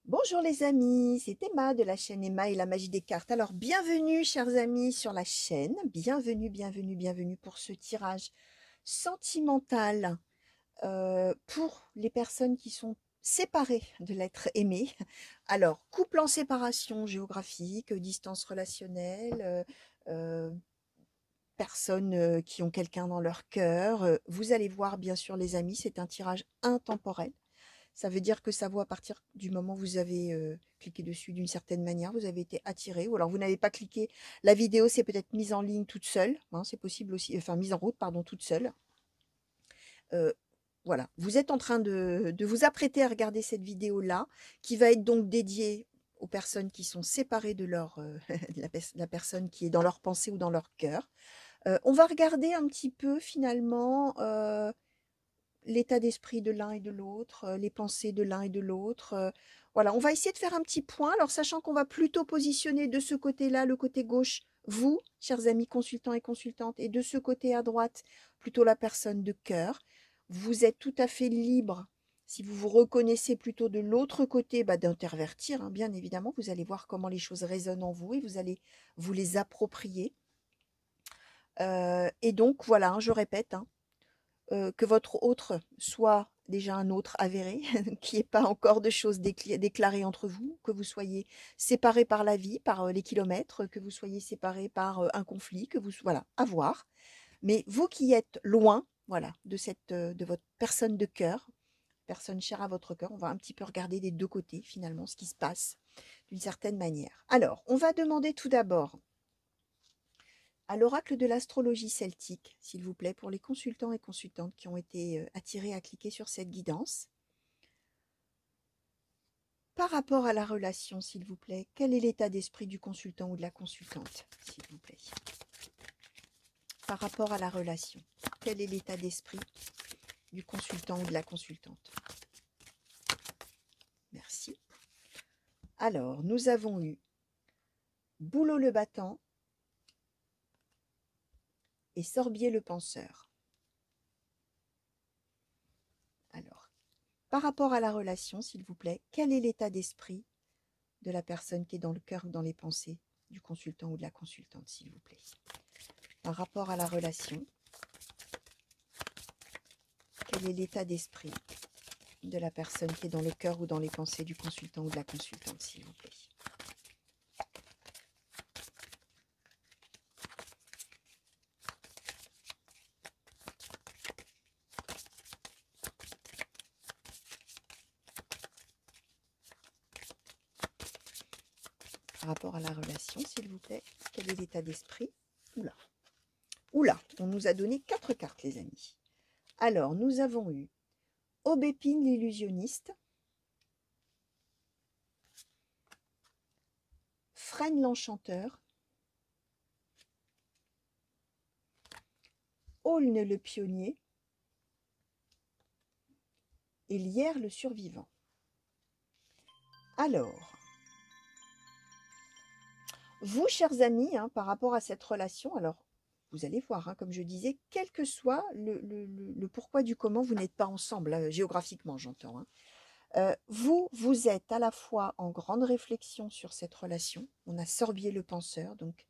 Bonjour les amis, c'est Emma de la chaîne Emma et la magie des cartes. Alors bienvenue chers amis sur la chaîne, bienvenue pour ce tirage sentimental pour les personnes qui sont séparées de l'être aimé. Alors couple en séparation géographique, distance relationnelle, euh, personnes qui ont quelqu'un dans leur cœur. Vous allez voir bien sûr les amis, c'est un tirage intemporel. Ça veut dire que ça vaut à partir du moment où vous avez cliqué dessus d'une certaine manière, vous avez été attiré, ou alors vous n'avez pas cliqué. La vidéo s'est peut-être mise en ligne toute seule, hein, c'est possible aussi, enfin mise en route, pardon, toute seule. Euh, voilà, vous êtes en train de vous apprêter à regarder cette vidéo-là, qui va être donc dédiée aux personnes qui sont séparées de leur, la personne qui est dans leur pensée ou dans leur cœur. On va regarder un petit peu finalement l'état d'esprit de l'un et de l'autre, les pensées de l'un et de l'autre. Voilà, on va essayer de faire un petit point, alors sachant qu'on va plutôt positionner de ce côté-là, le côté gauche, vous, chers amis consultants et consultantes, et de ce côté à droite, plutôt la personne de cœur. Vous êtes tout à fait libre, si vous vous reconnaissez plutôt de l'autre côté, bah, d'intervertir, hein, bien évidemment. Vous allez voir comment les choses résonnent en vous et vous allez vous les approprier. Et donc, voilà, hein, je répète, hein, que votre autre soit déjà un autre avéré, qu'il n'y ait pas encore de choses déclarées entre vous, que vous soyez séparés par la vie, par les kilomètres, que vous soyez séparés par un conflit, que vous, voilà, à voir. Mais vous qui êtes loin, voilà, de votre personne de cœur, personne chère à votre cœur, on va un petit peu regarder des deux côtés finalement ce qui se passe d'une certaine manière. Alors, on va demander tout d'abord à l'oracle de l'astrologie celtique, s'il vous plaît, pour les consultants et consultantes qui ont été attirés à cliquer sur cette guidance. Par rapport à la relation, s'il vous plaît, quel est l'état d'esprit du consultant ou de la consultante, s'il vous plaît? Par rapport à la relation, quel est l'état d'esprit du consultant ou de la consultante? Merci. Alors, nous avons eu Boulot le battant et Sorbier le penseur. Alors, par rapport à la relation, s'il vous plaît, quel est l'état d'esprit de la personne qui est dans le cœur ou dans les pensées du consultant ou de la consultante, s'il vous plaît? Par rapport à la relation, quel est l'état d'esprit de la personne qui est dans le cœur ou dans les pensées du consultant ou de la consultante, s'il vous plaît? Par rapport à la relation, s'il vous plaît, quel est l'état d'esprit? Oula, oula, on nous a donné 4 cartes, les amis. Alors, nous avons eu Aubépine l'illusionniste, Frêne l'enchanteur, Aulne le pionnier et Lierre le survivant. Alors, vous, chers amis, hein, par rapport à cette relation, alors, vous allez voir, hein, comme je disais, quel que soit le pourquoi du comment, vous n'êtes pas ensemble, géographiquement, j'entends, hein. Vous, vous êtes à la fois en grande réflexion sur cette relation. On a Sorbier le penseur, donc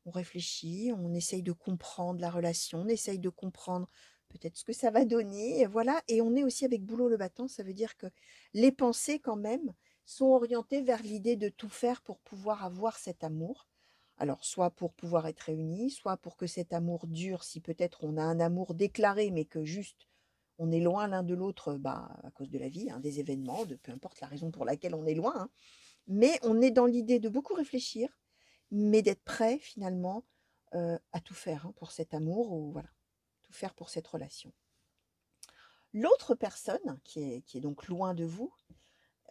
on réfléchit, on essaye de comprendre la relation, on essaye de comprendre peut-être ce que ça va donner, et voilà. Et on est aussi avec Boulot le battant, ça veut dire que les pensées, quand même, sont orientées vers l'idée de tout faire pour pouvoir avoir cet amour. Alors, soit pour pouvoir être réunis, soit pour que cet amour dure, si peut-être on a un amour déclaré, mais que juste on est loin l'un de l'autre, bah, à cause de la vie, hein, des événements, de peu importe la raison pour laquelle on est loin, hein. Mais on est dans l'idée de beaucoup réfléchir, mais d'être prêt finalement à tout faire, hein, pour cet amour, ou voilà, tout faire pour cette relation. L'autre personne, qui est donc loin de vous,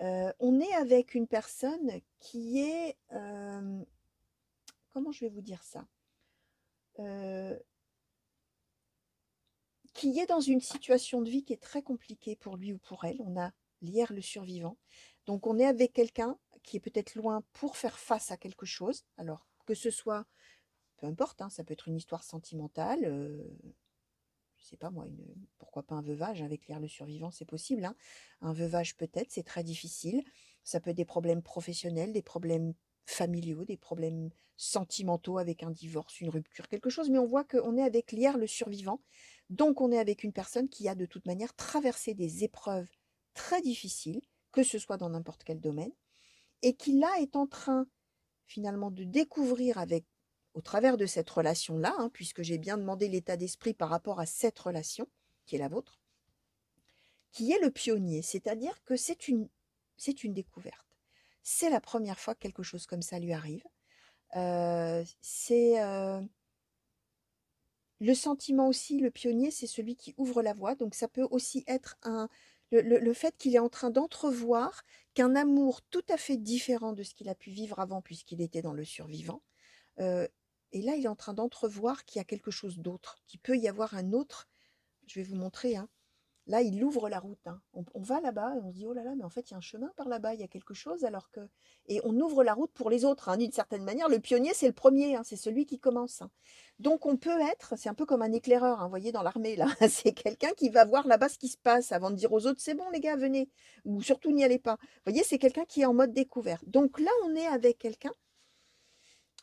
on est avec une personne qui est, comment je vais vous dire ça? Euh, qui est dans une situation de vie qui est très compliquée pour lui ou pour elle. On a l'hier le survivant. Donc on est avec quelqu'un qui est peut-être loin pour faire face à quelque chose. Alors que ce soit, peu importe, hein, ça peut être une histoire sentimentale, je sais pas moi, pourquoi pas un veuvage avec l'hier le survivant, c'est possible, hein. Un veuvage peut-être, c'est très difficile. Ça peut être des problèmes professionnels, des problèmes familiaux, des problèmes sentimentaux avec un divorce, une rupture, quelque chose, mais on voit qu'on est avec l'hier, le survivant. Donc on est avec une personne qui a de toute manière traversé des épreuves très difficiles, que ce soit dans n'importe quel domaine, et qui là est en train finalement de découvrir avec, au travers de cette relation-là, hein, puisque j'ai bien demandé l'état d'esprit par rapport à cette relation, qui est la vôtre, qui est le pionnier, c'est-à-dire que c'est une découverte. C'est la première fois que quelque chose comme ça lui arrive. C'est le sentiment aussi, le pionnier, c'est celui qui ouvre la voie. Donc ça peut aussi être le fait qu'il est en train d'entrevoir qu'un amour tout à fait différent de ce qu'il a pu vivre avant, puisqu'il était dans le survivant. euh, et là, il est en train d'entrevoir qu'il y a quelque chose d'autre, qu'il peut y avoir un autre. Je vais vous montrer, hein. Là, il ouvre la route, hein. On va là-bas et on se dit: «Oh là là, mais en fait, il y a un chemin par là-bas, il y a quelque chose», alors que et on ouvre la route pour les autres, hein, d'une certaine manière. Le pionnier, c'est le premier, hein, c'est celui qui commence, hein. Donc on peut être c'est un peu comme un éclaireur, hein, vous voyez, dans l'armée, là. C'est quelqu'un qui va voir là-bas ce qui se passe avant de dire aux autres: «C'est bon les gars, venez» ou «Surtout n'y allez pas». Vous voyez, c'est quelqu'un qui est en mode découverte. Donc là, on est avec quelqu'un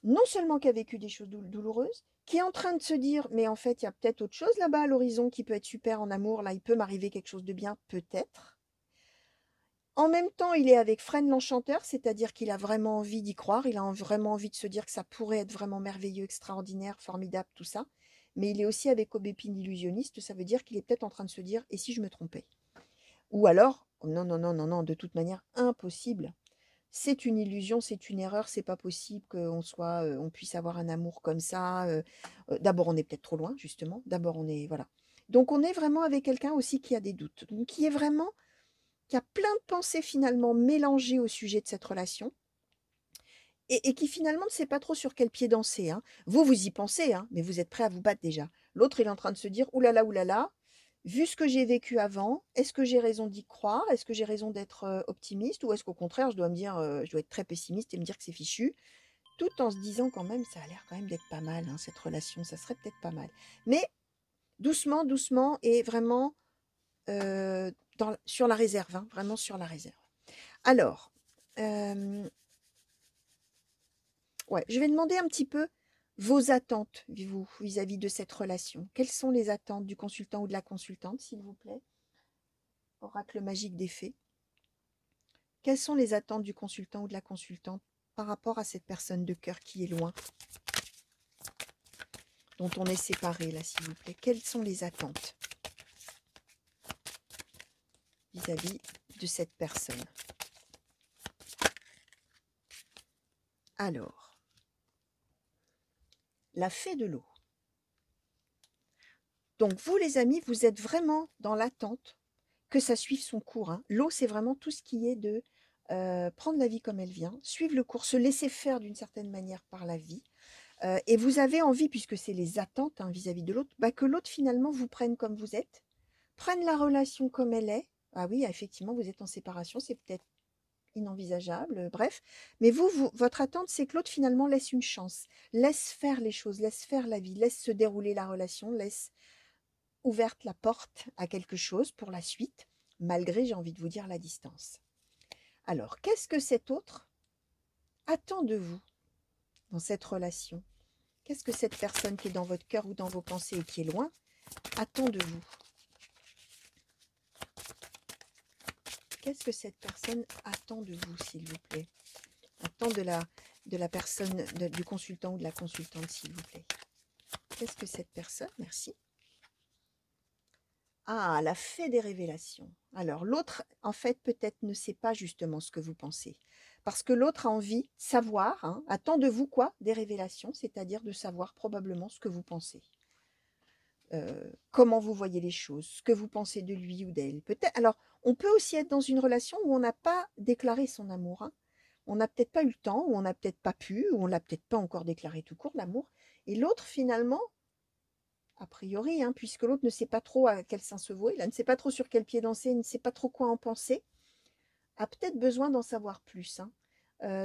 non seulement qui a vécu des choses douloureuses, qui est en train de se dire, mais en fait, il y a peut-être autre chose là-bas à l'horizon qui peut être super en amour, là, il peut m'arriver quelque chose de bien, peut-être. En même temps, il est avec Fresne l'Enchanteur, c'est-à-dire qu'il a vraiment envie d'y croire, il a vraiment envie de se dire que ça pourrait être vraiment merveilleux, extraordinaire, formidable, tout ça. Mais il est aussi avec Aubépine l'illusionniste, ça veut dire qu'il est peut-être en train de se dire, et si je me trompais? Ou alors, non, non, non, non, non, de toute manière, impossible. C'est une illusion, c'est une erreur, c'est pas possible on puisse avoir un amour comme ça. D'abord, on est peut-être trop loin, justement. D'abord, on est, voilà. Donc, on est vraiment avec quelqu'un aussi qui a des doutes, donc qui a plein de pensées finalement mélangées au sujet de cette relation et qui finalement ne sait pas trop sur quel pied danser, hein. Vous y pensez, hein, mais vous êtes prêt à vous battre déjà. L'autre, il est en train de se dire, ouh là là, vu ce que j'ai vécu avant, est-ce que j'ai raison d'y croire? Est-ce que j'ai raison d'être optimiste? Ou est-ce qu'au contraire, je dois être très pessimiste et me dire que c'est fichu? Tout en se disant quand même, ça a l'air quand même d'être pas mal, hein, cette relation, ça serait peut-être pas mal. Mais doucement, doucement et vraiment sur la réserve, hein, vraiment sur la réserve. Alors, ouais, je vais demander un petit peu vos attentes, vous, vis-à-vis de cette relation. Quelles sont les attentes du consultant ou de la consultante, s'il vous plaît? Oracle magique des fées. Quelles sont les attentes du consultant ou de la consultante par rapport à cette personne de cœur qui est loin, dont on est séparé, là, s'il vous plaît? Quelles sont les attentes vis-à-vis de cette personne? Alors, la fée de l'eau. Donc vous, les amis, vous êtes vraiment dans l'attente que ça suive son cours, hein. L'eau, c'est vraiment tout ce qui est de prendre la vie comme elle vient, suivre le cours, se laisser faire d'une certaine manière par la vie. Et vous avez envie, puisque c'est les attentes, hein, vis-à-vis de l'autre, bah, que l'autre finalement vous prenne comme vous êtes, prenne la relation comme elle est. Ah oui, effectivement, vous êtes en séparation, c'est peut-être inenvisageable, bref. Mais votre attente, c'est que l'autre finalement laisse une chance, laisse faire les choses, laisse faire la vie, laisse se dérouler la relation, laisse ouverte la porte à quelque chose pour la suite, malgré, j'ai envie de vous dire, la distance. Alors, qu'est-ce que cet autre attend de vous dans cette relation? Qu'est-ce que cette personne qui est dans votre cœur ou dans vos pensées et qui est loin attend de vous? Qu'est-ce que cette personne attend de vous, s'il vous plaît? Attend de la personne, du consultant ou de la consultante, s'il vous plaît. Qu'est-ce que cette personne? Merci. Ah, la fée des révélations. Alors, l'autre, en fait, peut-être ne sait pas justement ce que vous pensez. Parce que l'autre a envie de savoir, hein, attend de vous quoi? Des révélations, c'est-à-dire de savoir probablement ce que vous pensez. Comment vous voyez les choses, ce que vous pensez de lui ou d'elle. Peut-être. Alors, on peut aussi être dans une relation où on n'a pas déclaré son amour, hein. On n'a peut-être pas eu le temps, ou on n'a peut-être pas pu, ou on l'a peut-être pas encore déclaré tout court, l'amour. Et l'autre, finalement, a priori, hein, puisque l'autre ne sait pas trop à quel sein se vouer, il ne sait pas trop sur quel pied danser, il ne sait pas trop quoi en penser, a peut-être besoin d'en savoir plus, hein.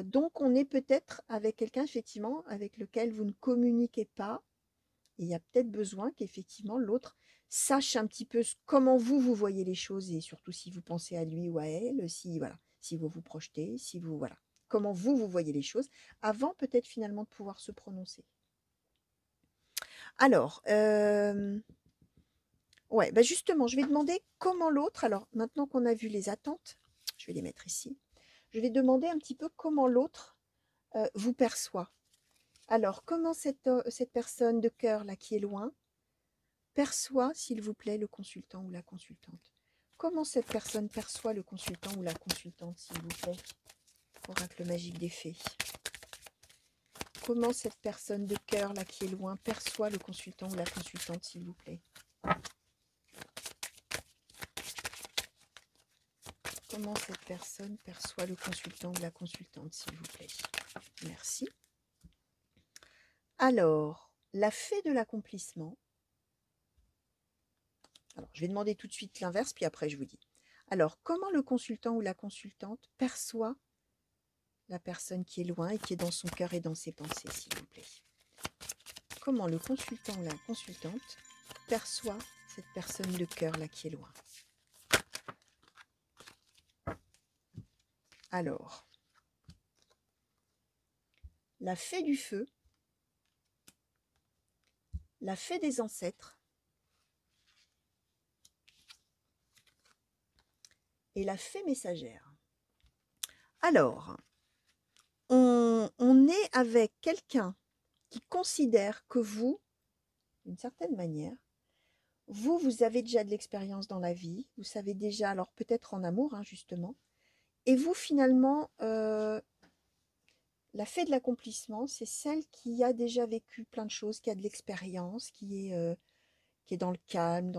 Donc, on est peut-être avec quelqu'un, effectivement, avec lequel vous ne communiquez pas. Et il y a peut-être besoin qu'effectivement l'autre sache un petit peu comment vous voyez les choses et surtout si vous pensez à lui ou à elle, si voilà, si vous vous projetez, si vous, voilà, comment vous, vous voyez les choses, avant peut-être finalement de pouvoir se prononcer. Alors, ouais, bah justement, je vais demander comment l'autre, alors maintenant qu'on a vu les attentes, je vais les mettre ici, je vais demander un petit peu comment l'autre vous perçoit. Alors, comment cette personne de cœur là qui est loin perçoit, s'il vous plaît, le consultant ou la consultante? Comment cette personne perçoit le consultant ou la consultante, s'il vous plaît? Oracle magique des fées. Comment cette personne de cœur là qui est loin perçoit le consultant ou la consultante, s'il vous plaît? Comment cette personne perçoit le consultant ou la consultante, s'il vous plaît? Merci. Alors, la fée de l'accomplissement. Alors, je vais demander tout de suite l'inverse, puis après je vous dis. Alors, comment le consultant ou la consultante perçoit la personne qui est loin et qui est dans son cœur et dans ses pensées, s'il vous plaît? Comment le consultant ou la consultante perçoit cette personne de cœur là qui est loin? Alors, la fée du feu, la fée des ancêtres et la fée messagère. Alors, on est avec quelqu'un qui considère que vous, d'une certaine manière, vous avez déjà de l'expérience dans la vie, vous savez déjà, alors peut-être en amour, hein, justement, et vous, finalement, la fée de l'accomplissement, c'est celle qui a déjà vécu plein de choses, qui a de l'expérience, qui est dans le calme,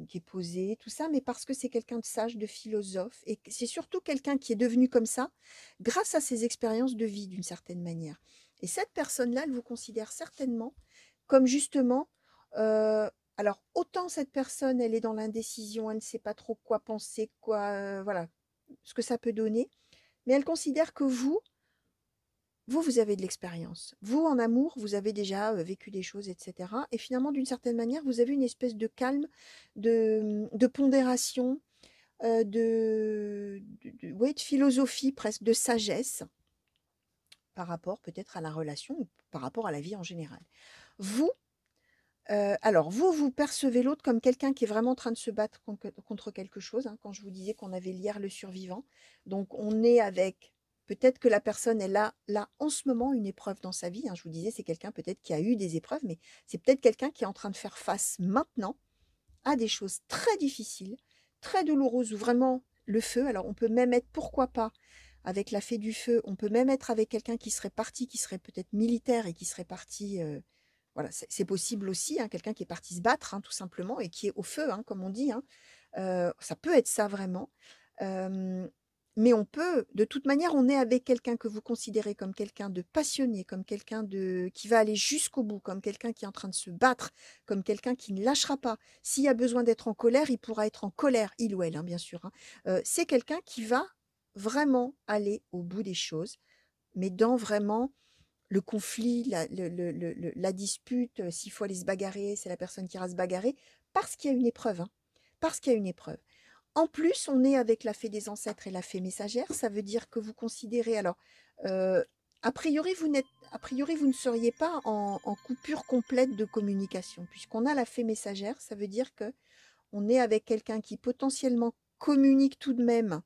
qui est posée, tout ça, mais parce que c'est quelqu'un de sage, de philosophe, et c'est surtout quelqu'un qui est devenu comme ça grâce à ses expériences de vie, d'une certaine manière. Et cette personne-là, elle vous considère certainement comme justement, alors autant cette personne, elle est dans l'indécision, elle ne sait pas trop quoi penser, voilà, ce que ça peut donner, mais elle considère que vous avez de l'expérience. Vous, en amour, vous avez déjà vécu des choses, etc. Et finalement, d'une certaine manière, vous avez une espèce de calme, de pondération, ouais, de philosophie presque, de sagesse par rapport peut-être à la relation ou par rapport à la vie en général. Vous, alors vous percevez l'autre comme quelqu'un qui est vraiment en train de se battre contre quelque chose, hein, quand je vous disais qu'on avait l'hier le survivant. Donc on est avec, peut-être que la personne est là en ce moment une épreuve dans sa vie, hein. Je vous disais, c'est quelqu'un peut-être qui a eu des épreuves, mais c'est peut-être quelqu'un qui est en train de faire face maintenant à des choses très difficiles, très douloureuses, où vraiment le feu, alors on peut même être, pourquoi pas, avec la fée du feu, on peut même être avec quelqu'un qui serait parti, qui serait peut-être militaire et qui serait parti, voilà, c'est possible aussi, hein, quelqu'un qui est parti se battre, hein, tout simplement, et qui est au feu, hein, comme on dit, hein. Ça peut être ça vraiment. Mais on peut, de toute manière, on est avec quelqu'un que vous considérez comme quelqu'un de passionné, comme quelqu'un qui va aller jusqu'au bout, comme quelqu'un qui est en train de se battre, comme quelqu'un qui ne lâchera pas. S'il y a besoin d'être en colère, il pourra être en colère, il ou elle, hein, bien sûr, hein. C'est quelqu'un qui va vraiment aller au bout des choses, mais dans vraiment le conflit, la dispute, s'il faut aller se bagarrer, c'est la personne qui ira se bagarrer, parce qu'il y a une épreuve, hein, parce qu'il y a une épreuve. En plus, on est avec la fée des ancêtres et la fée messagère, ça veut dire que vous considérez, alors, euh, a priori, vous ne seriez pas en coupure complète de communication, puisqu'on a la fée messagère, ça veut dire que on est avec quelqu'un qui potentiellement communique tout de même,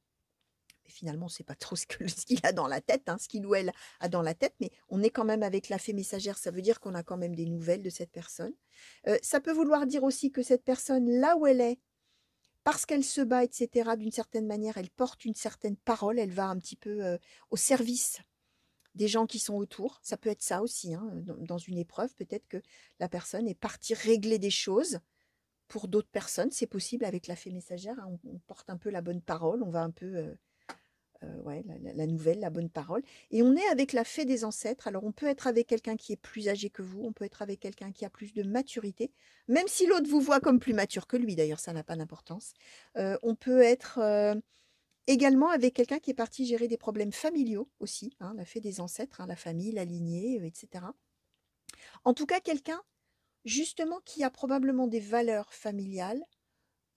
mais finalement, on ne sait pas trop ce qu'il a dans la tête, hein, ce qu'il ou elle a dans la tête, mais on est quand même avec la fée messagère, ça veut dire qu'on a quand même des nouvelles de cette personne. Ça peut vouloir dire aussi que cette personne, là où elle est, parce qu'elle se bat, etc., d'une certaine manière, elle porte une certaine parole, elle va un petit peu au service des gens qui sont autour. Ça peut être ça aussi, hein, dans une épreuve, peut-être que la personne est partie régler des choses pour d'autres personnes. C'est possible avec la fée messagère, hein, on porte un peu la bonne parole, on va un peu ouais, la nouvelle, la bonne parole. Et on est avec la fée des ancêtres. Alors, on peut être avec quelqu'un qui est plus âgé que vous, on peut être avec quelqu'un qui a plus de maturité, même si l'autre vous voit comme plus mature que lui, d'ailleurs, ça n'a pas d'importance. On peut être également avec quelqu'un qui est parti gérer des problèmes familiaux aussi, hein, la fée des ancêtres, hein, la famille, la lignée, etc. En tout cas, quelqu'un, justement, qui a probablement des valeurs familiales,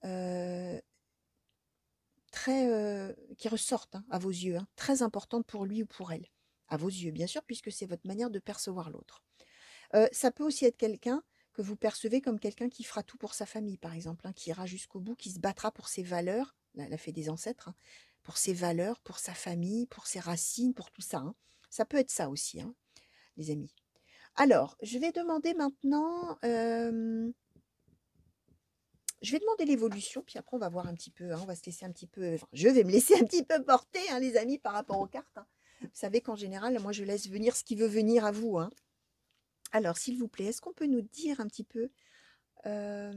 euh, qui ressortent hein, à vos yeux, hein, très importantes pour lui ou pour elle. À vos yeux, bien sûr, puisque c'est votre manière de percevoir l'autre. Ça peut aussi être quelqu'un que vous percevez comme quelqu'un qui fera tout pour sa famille, par exemple, hein, qui ira jusqu'au bout, qui se battra pour ses valeurs, la fée des ancêtres, hein, pour ses valeurs, pour sa famille, pour ses racines, pour tout ça. Hein. Ça peut être ça aussi, hein, les amis. Alors, je vais demander maintenant, je vais demander l'évolution, puis après on va voir un petit peu, hein, on va se laisser un petit peu, enfin, je vais me laisser un petit peu porter, hein, les amis, par rapport aux cartes. Hein. Vous savez qu'en général, moi je laisse venir ce qui veut venir à vous. Hein. Alors, s'il vous plaît, est-ce qu'on peut nous dire un petit peu ah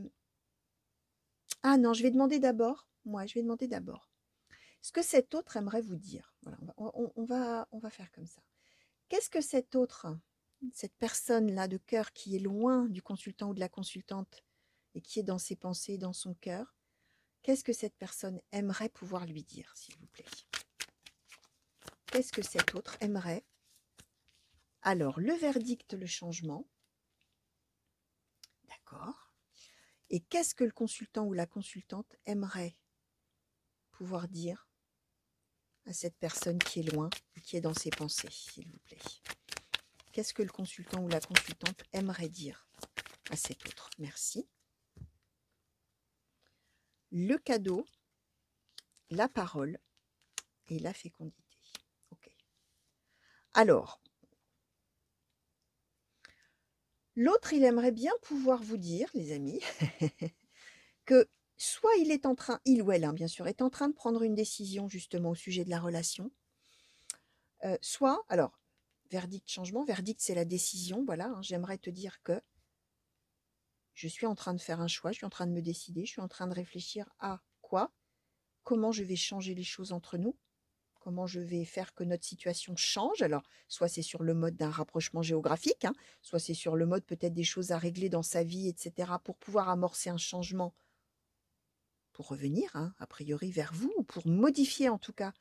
non, je vais demander d'abord, moi, je vais demander d'abord, ce que cet autre aimerait vous dire. Voilà, on va faire comme ça. Qu'est-ce que cet autre, cette personne-là de cœur qui est loin du consultant ou de la consultante et qui est dans ses pensées, dans son cœur, qu'est-ce que cette personne aimerait pouvoir lui dire, s'il vous plaît? Qu'est-ce que cet autre aimerait? Alors, le verdict, le changement. D'accord. Et qu'est-ce que le consultant ou la consultante aimerait pouvoir dire à cette personne qui est loin et qui est dans ses pensées, s'il vous plaît? Qu'est-ce que le consultant ou la consultante aimerait dire à cet autre? Merci. Le cadeau, la parole et la fécondité. Ok. Alors, l'autre, il aimerait bien pouvoir vous dire, les amis, que soit il est en train, il ou elle, hein, bien sûr, est en train de prendre une décision justement au sujet de la relation, soit, alors, verdict, changement, verdict, c'est la décision, voilà, hein, j'aimerais te dire que je suis en train de faire un choix, je suis en train de me décider, je suis en train de réfléchir à quoi, comment je vais changer les choses entre nous, comment je vais faire que notre situation change. Alors, soit c'est sur le mode d'un rapprochement géographique, hein, soit c'est sur le mode peut-être des choses à régler dans sa vie, etc., pour pouvoir amorcer un changement, pour revenir, hein, a priori, vers vous, ou pour modifier en tout cas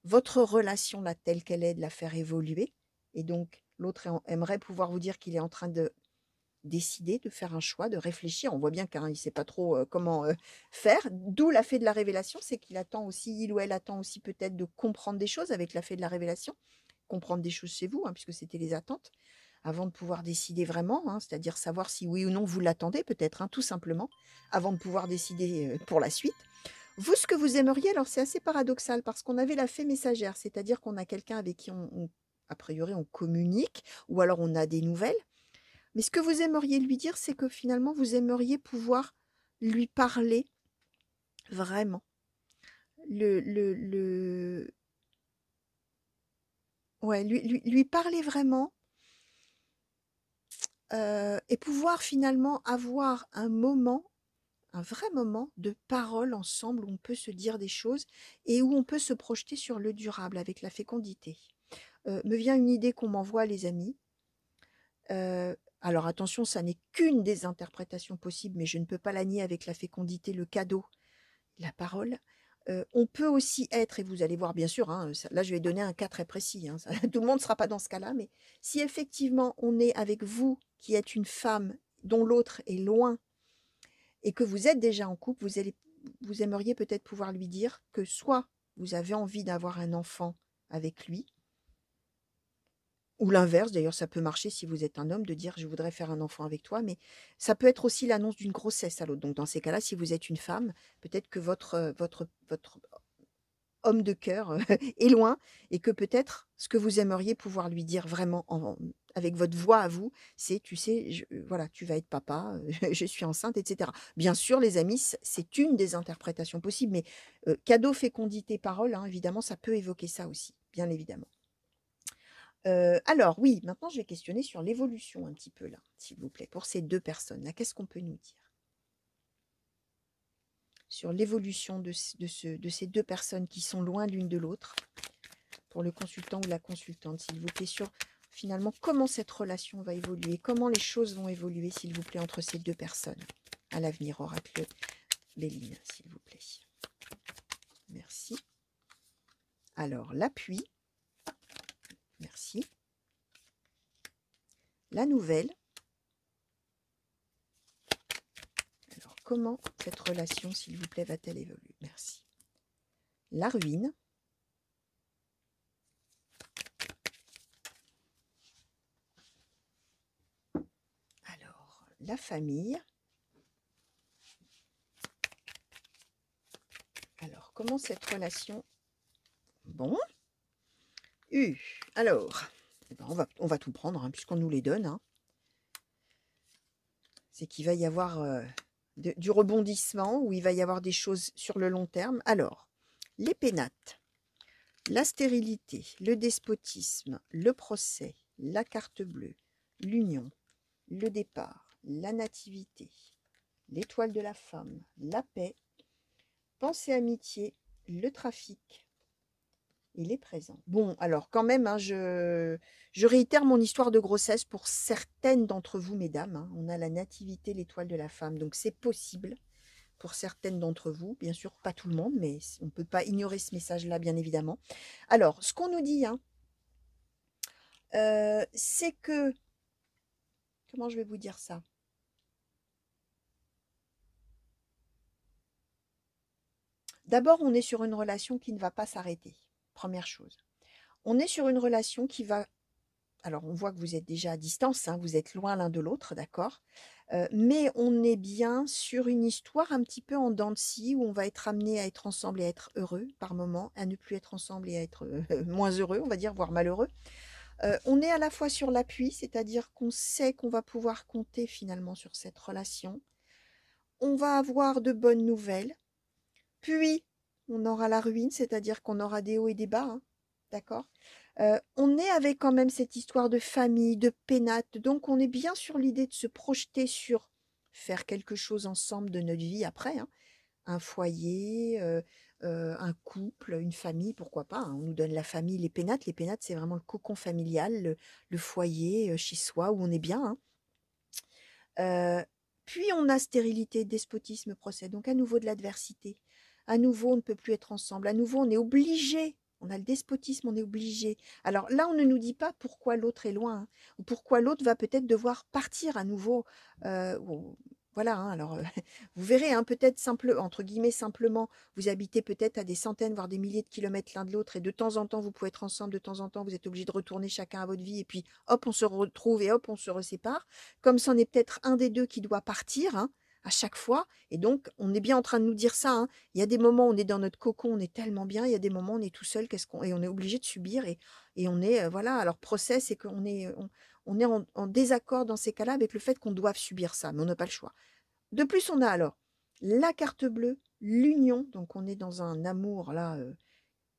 votre relation là telle qu'elle est, de la faire évoluer. Et donc, l'autre aimerait pouvoir vous dire qu'il est en train de décider, de faire un choix, de réfléchir. On voit bien qu'il ne sait pas trop comment faire. D'où la fée de la révélation, c'est qu'il attend aussi, il ou elle attend aussi peut-être de comprendre des choses avec la fée de la révélation. Comprendre des choses chez vous, hein, puisque c'était les attentes, avant de pouvoir décider vraiment, hein, c'est-à-dire savoir si oui ou non vous l'attendez peut-être, hein, tout simplement, avant de pouvoir décider pour la suite. Vous, ce que vous aimeriez, alors c'est assez paradoxal, parce qu'on avait la fée messagère, c'est-à-dire qu'on a quelqu'un avec qui a priori on communique, ou alors on a des nouvelles. Mais ce que vous aimeriez lui dire, c'est que finalement, vous aimeriez pouvoir lui parler vraiment. Ouais, lui parler vraiment et pouvoir finalement avoir un moment, un vrai moment de parole ensemble où on peut se dire des choses et où on peut se projeter sur le durable avec la fécondité. Me vient une idée qu'on m'envoie, les amis. Alors attention, ça n'est qu'une des interprétations possibles, mais je ne peux pas la nier avec la fécondité, le cadeau, la parole. On peut aussi être, et vous allez voir bien sûr, hein, là je vais donner un cas très précis, hein, tout le monde ne sera pas dans ce cas-là, mais si effectivement on est avec vous qui êtes une femme dont l'autre est loin et que vous êtes déjà en couple, vous aimeriez peut-être pouvoir lui dire que soit vous avez envie d'avoir un enfant avec lui, ou l'inverse, d'ailleurs ça peut marcher si vous êtes un homme de dire je voudrais faire un enfant avec toi, mais ça peut être aussi l'annonce d'une grossesse à l'autre. Donc dans ces cas-là, si vous êtes une femme, peut-être que votre homme de cœur est loin et que peut-être ce que vous aimeriez pouvoir lui dire vraiment avec votre voix à vous, c'est tu sais, voilà, tu vas être papa, je suis enceinte, etc. Bien sûr, les amis, c'est une des interprétations possibles, mais cadeau, fécondité, parole, hein, évidemment, ça peut évoquer ça aussi, bien évidemment. Alors oui, maintenant je vais questionner sur l'évolution un petit peu là, s'il vous plaît, pour ces deux personnes-là. Qu'est-ce qu'on peut nous dire sur l'évolution de ces deux personnes qui sont loin l'une de l'autre, pour le consultant ou la consultante, s'il vous plaît, sur finalement comment cette relation va évoluer, comment les choses vont évoluer, s'il vous plaît, entre ces deux personnes à l'avenir, oracle Béline, s'il vous plaît. Merci. Alors, l'appui. Merci. La nouvelle. Alors, comment cette relation, s'il vous plaît, va-t-elle évoluer? Merci. la ruine, alors la famille. Alors, comment cette relation... Bon. Alors, eh ben, on va tout prendre, hein, puisqu'on nous les donne. Hein. C'est qu'il va y avoir du rebondissement, ou il va y avoir des choses sur le long terme. Alors, les pénates, la stérilité, le despotisme, le procès, la carte bleue, l'union, le départ, la nativité, l'étoile de la femme, la paix, pensée amitié, le trafic et les présents. Bon, alors quand même, hein, je réitère mon histoire de grossesse pour certaines d'entre vous, mesdames. Hein. On a la nativité, l'étoile de la femme, donc c'est possible pour certaines d'entre vous. Bien sûr, pas tout le monde, mais on ne peut pas ignorer ce message-là, bien évidemment. Alors, ce qu'on nous dit, hein, c'est que... Comment je vais vous dire ça? D'abord, on est sur une relation qui ne va pas s'arrêter. Première chose. On est sur une relation qui va... Alors, on voit que vous êtes déjà à distance, hein, vous êtes loin l'un de l'autre, d'accord? Mais on est bien sur une histoire un petit peu en dents de scie, où on va être amené à être ensemble et à être heureux par moment, à ne plus être ensemble et à être moins heureux, on va dire, voire malheureux. On est à la fois sur l'appui, c'est-à-dire qu'on sait qu'on va pouvoir compter finalement sur cette relation. On va avoir de bonnes nouvelles. Puis, on aura la ruine, c'est-à-dire qu'on aura des hauts et des bas, hein, d'accord? On est avec quand même cette histoire de famille, de pénate, donc on est bien sur l'idée de se projeter sur faire quelque chose ensemble de notre vie après, hein. Un foyer, un couple, une famille, pourquoi pas, hein. On nous donne la famille, les pénates. Les pénates, c'est vraiment le cocon familial, le foyer chez soi où on est bien, hein. Puis on a stérilité, despotisme, procès, donc à nouveau de l'adversité. À nouveau, on ne peut plus être ensemble. À nouveau, on est obligé. On a le despotisme, on est obligé. Alors là, on ne nous dit pas pourquoi l'autre est loin, hein, ou pourquoi l'autre va peut-être devoir partir à nouveau. Voilà, hein, alors vous verrez, hein, peut-être simple, entre guillemets simplement, vous habitez peut-être à des centaines, voire des milliers de kilomètres l'un de l'autre, et de temps en temps, vous pouvez être ensemble, de temps en temps, vous êtes obligés de retourner chacun à votre vie, et puis hop, on se retrouve et hop, on se resépare. Comme c'en est peut-être un des deux qui doit partir, hein, à chaque fois. Et donc, on est bien en train de nous dire ça. Hein. Il y a des moments où on est dans notre cocon, on est tellement bien. Il y a des moments où on est tout seul, et on est obligé de subir. Et on est, voilà. Alors, procès, c'est qu'on est, on est en désaccord dans ces cas-là avec le fait qu'on doive subir ça, mais on n'a pas le choix. De plus, on a alors la carte bleue, l'union. Donc, on est dans un amour, là,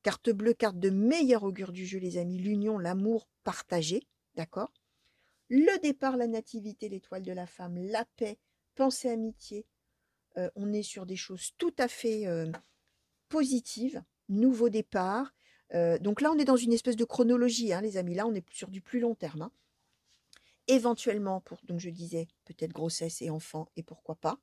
carte bleue, carte de meilleur augure du jeu, les amis. L'union, l'amour partagé. D'accord? Le départ, la nativité, l'étoile de la femme, la paix, pensée amitié. On est sur des choses tout à fait positives. Nouveau départ. Donc là, on est dans une espèce de chronologie, hein, les amis. Là, on est sur du plus long terme. Hein. Éventuellement, donc je disais, peut-être grossesse et enfant, et pourquoi pas.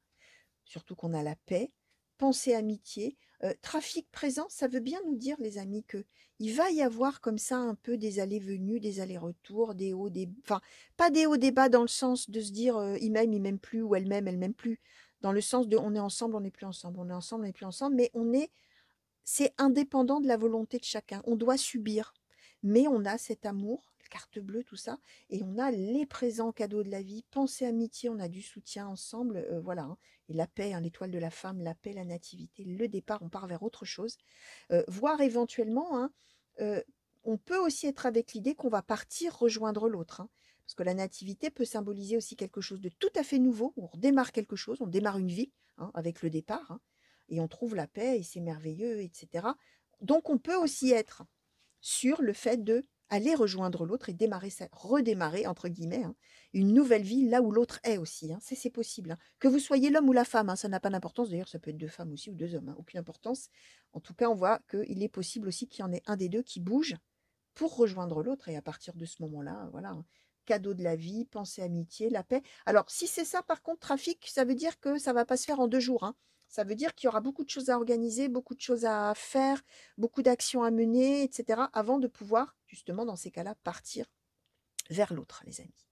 Surtout qu'on a la paix. Pensée amitié. Trafic présent, ça veut bien nous dire, les amis, que il va y avoir comme ça un peu des allées-venues, des allers-retours, des hauts, des... Enfin, pas des hauts, des bas dans le sens de se dire il m'aime plus, ou elle m'aime plus. Dans le sens de on est ensemble, on n'est plus ensemble, on est ensemble, on n'est plus ensemble, mais c'est indépendant de la volonté de chacun. On doit subir, mais on a cet amour, carte bleue, tout ça, et on a les présents cadeaux de la vie, pensée amitié, on a du soutien ensemble, voilà. Hein. Et la paix, hein, l'étoile de la femme, la paix, la nativité, le départ, on part vers autre chose. Voire éventuellement, hein, euh, on peut aussi être avec l'idée qu'on va partir rejoindre l'autre. Hein. Parce que la nativité peut symboliser aussi quelque chose de tout à fait nouveau. On redémarre quelque chose, on démarre une vie, hein, avec le départ. Hein, et on trouve la paix et c'est merveilleux, etc. Donc on peut aussi être sur le fait de aller rejoindre l'autre et redémarrer, entre guillemets, hein, une nouvelle vie là où l'autre est aussi. Hein. C'est possible. Hein. Que vous soyez l'homme ou la femme, hein, ça n'a pas d'importance. D'ailleurs, ça peut être deux femmes aussi ou deux hommes. Hein, aucune importance. En tout cas, on voit qu'il est possible aussi qu'il y en ait un des deux qui bouge pour rejoindre l'autre. Et à partir de ce moment-là, voilà, hein, cadeau de la vie, pensée amitié, la paix. Alors, si c'est ça, par contre, trafic, ça veut dire que ça ne va pas se faire en 2 jours. Hein. Ça veut dire qu'il y aura beaucoup de choses à organiser, beaucoup de choses à faire, beaucoup d'actions à mener, etc., avant de pouvoir, justement, dans ces cas-là, partir vers l'autre, les amis.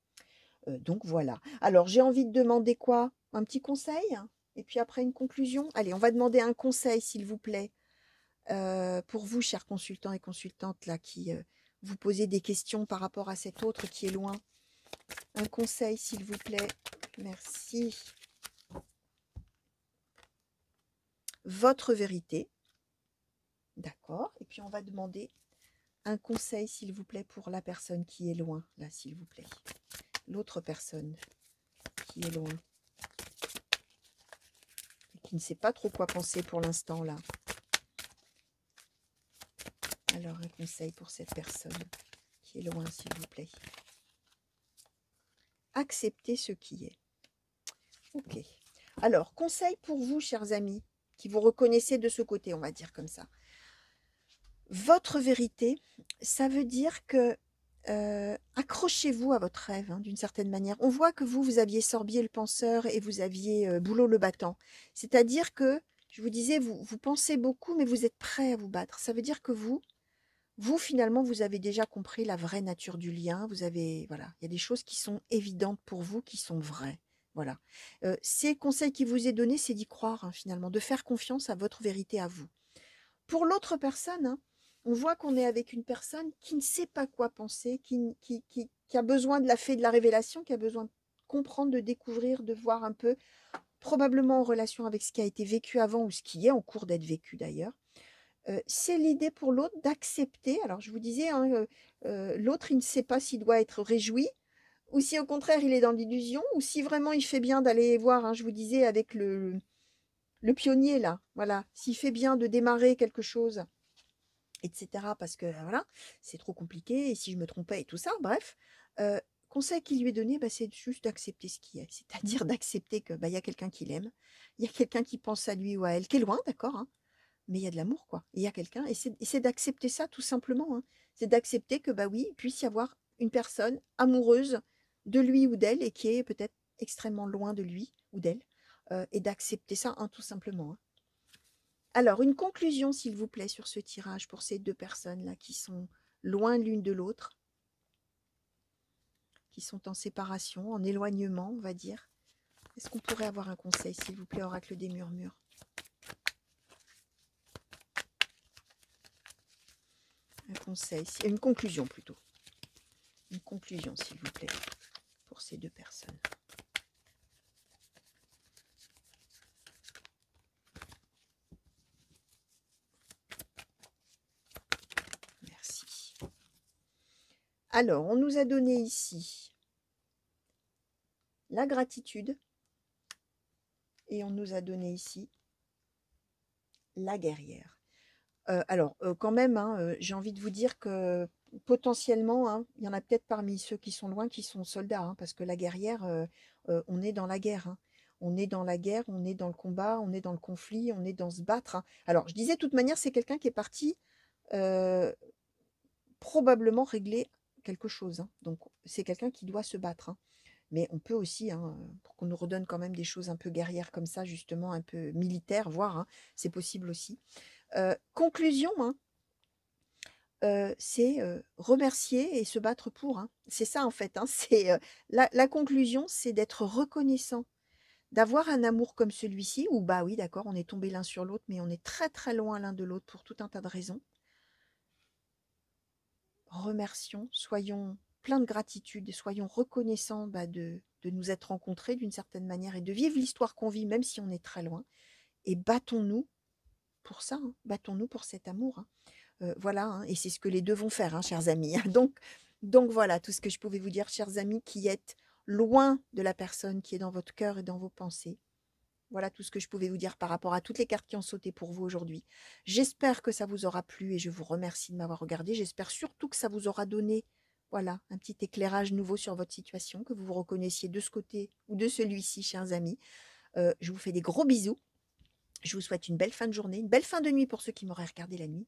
Donc voilà. Alors, j'ai envie de demander quoi? Un petit conseil? Et puis après, une conclusion? Allez, on va demander un conseil, s'il vous plaît, Pour vous, chers consultants et consultantes, là, qui vous posez des questions par rapport à cet autre qui est loin, un conseil, s'il vous plaît. Merci. Votre vérité. D'accord. Et puis, on va demander un conseil, s'il vous plaît, pour la personne qui est loin, là, s'il vous plaît. L'autre personne qui est loin. Et qui ne sait pas trop quoi penser pour l'instant, là. Alors, un conseil pour cette personne qui est loin, s'il vous plaît. Acceptez ce qui est. Ok. Alors, conseil pour vous, chers amis, qui vous reconnaissez de ce côté, on va dire comme ça. Votre vérité, ça veut dire que accrochez-vous à votre rêve, hein, d'une certaine manière. On voit que vous aviez Sorbier le penseur et vous aviez Boulot le battant. C'est-à-dire que, je vous disais, vous pensez beaucoup, mais vous êtes prêt à vous battre. Ça veut dire que vous, finalement, vous avez déjà compris la vraie nature du lien. Vous avez, voilà, il y a des choses qui sont évidentes pour vous, qui sont vraies. Voilà. Ces conseils qui vous est donné, c'est d'y croire, hein, finalement, de faire confiance à votre vérité à vous. Pour l'autre personne, hein, on voit qu'on est avec une personne qui ne sait pas quoi penser, qui a besoin de la fée de la révélation, qui a besoin de comprendre, de découvrir, de voir un peu, probablement en relation avec ce qui a été vécu avant ou ce qui est en cours d'être vécu d'ailleurs. C'est l'idée pour l'autre d'accepter. Alors je vous disais, hein, l'autre, il ne sait pas s'il doit être réjoui ou si au contraire il est dans l'illusion ou si vraiment il fait bien d'aller voir, hein, je vous disais, avec le pionnier là, voilà, s'il fait bien de démarrer quelque chose, etc. Parce que voilà, c'est trop compliqué, et si je me trompais et tout ça, bref. Conseil qui lui est donné, bah, c'est juste d'accepter ce qui est. C'est-à-dire d'accepter que bah, y a quelqu'un qui l'aime, il y a quelqu'un qui pense à lui ou à elle, qui est loin, d'accord, hein, mais il y a de l'amour, quoi. Il y a quelqu'un, et c'est d'accepter ça tout simplement, hein. C'est d'accepter que, bah oui, il puisse y avoir une personne amoureuse de lui ou d'elle et qui est peut-être extrêmement loin de lui ou d'elle, et d'accepter ça, hein, tout simplement, hein. Alors, une conclusion, s'il vous plaît, sur ce tirage pour ces deux personnes-là qui sont loin l'une de l'autre, qui sont en séparation, en éloignement, on va dire. Est-ce qu'on pourrait avoir un conseil, s'il vous plaît, oracle des murmures? Un conseil, une conclusion plutôt. Une conclusion, s'il vous plaît, pour ces deux personnes. Merci. Alors, on nous a donné ici la gratitude et on nous a donné ici la guerrière. Alors, quand même, hein, j'ai envie de vous dire que potentiellement, hein, il y en a peut-être parmi ceux qui sont loin qui sont soldats, hein, parce que la guerrière, on est dans la guerre, hein. On est dans la guerre, on est dans le combat, on est dans le conflit, on est dans se battre, hein. Alors, je disais, de toute manière, c'est quelqu'un qui est parti probablement régler quelque chose, hein. Donc, c'est quelqu'un qui doit se battre, hein. Mais on peut aussi, hein, pour qu'on nous redonne quand même des choses un peu guerrières comme ça, justement, un peu militaires, voire, hein, c'est possible aussi. Conclusion, hein, c'est remercier et se battre pour, hein. C'est ça en fait, hein, c'est la conclusion, c'est d'être reconnaissant, d'avoir un amour comme celui-ci, où bah oui, d'accord, on est tombé l'un sur l'autre, mais on est très très loin l'un de l'autre pour tout un tas de raisons. Remercions, soyons pleins de gratitude et soyons reconnaissants bah, de nous être rencontrés d'une certaine manière et de vivre l'histoire qu'on vit, même si on est très loin. Et battons-nous pour ça, hein, battons-nous pour cet amour, hein. Voilà, hein, et c'est ce que les deux vont faire, hein, chers amis. Donc voilà, tout ce que je pouvais vous dire, chers amis, qui êtes loin de la personne qui est dans votre cœur et dans vos pensées. Voilà tout ce que je pouvais vous dire par rapport à toutes les cartes qui ont sauté pour vous aujourd'hui. J'espère que ça vous aura plu et je vous remercie de m'avoir regardé. J'espère surtout que ça vous aura donné, voilà, un petit éclairage nouveau sur votre situation, que vous vous reconnaissiez de ce côté ou de celui-ci, chers amis. Je vous fais des gros bisous. Je vous souhaite une belle fin de journée, une belle fin de nuit pour ceux qui m'auraient regardé la nuit.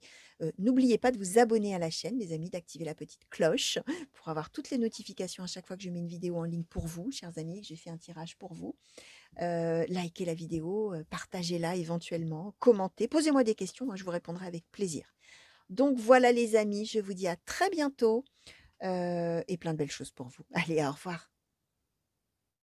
N'oubliez pas de vous abonner à la chaîne, les amis, d'activer la petite cloche pour avoir toutes les notifications à chaque fois que je mets une vidéo en ligne pour vous, chers amis, que j'ai fait un tirage pour vous. Likez la vidéo, partagez-la éventuellement, commentez, posez-moi des questions, moi je vous répondrai avec plaisir. Donc voilà les amis, je vous dis à très bientôt et plein de belles choses pour vous. Allez, au revoir.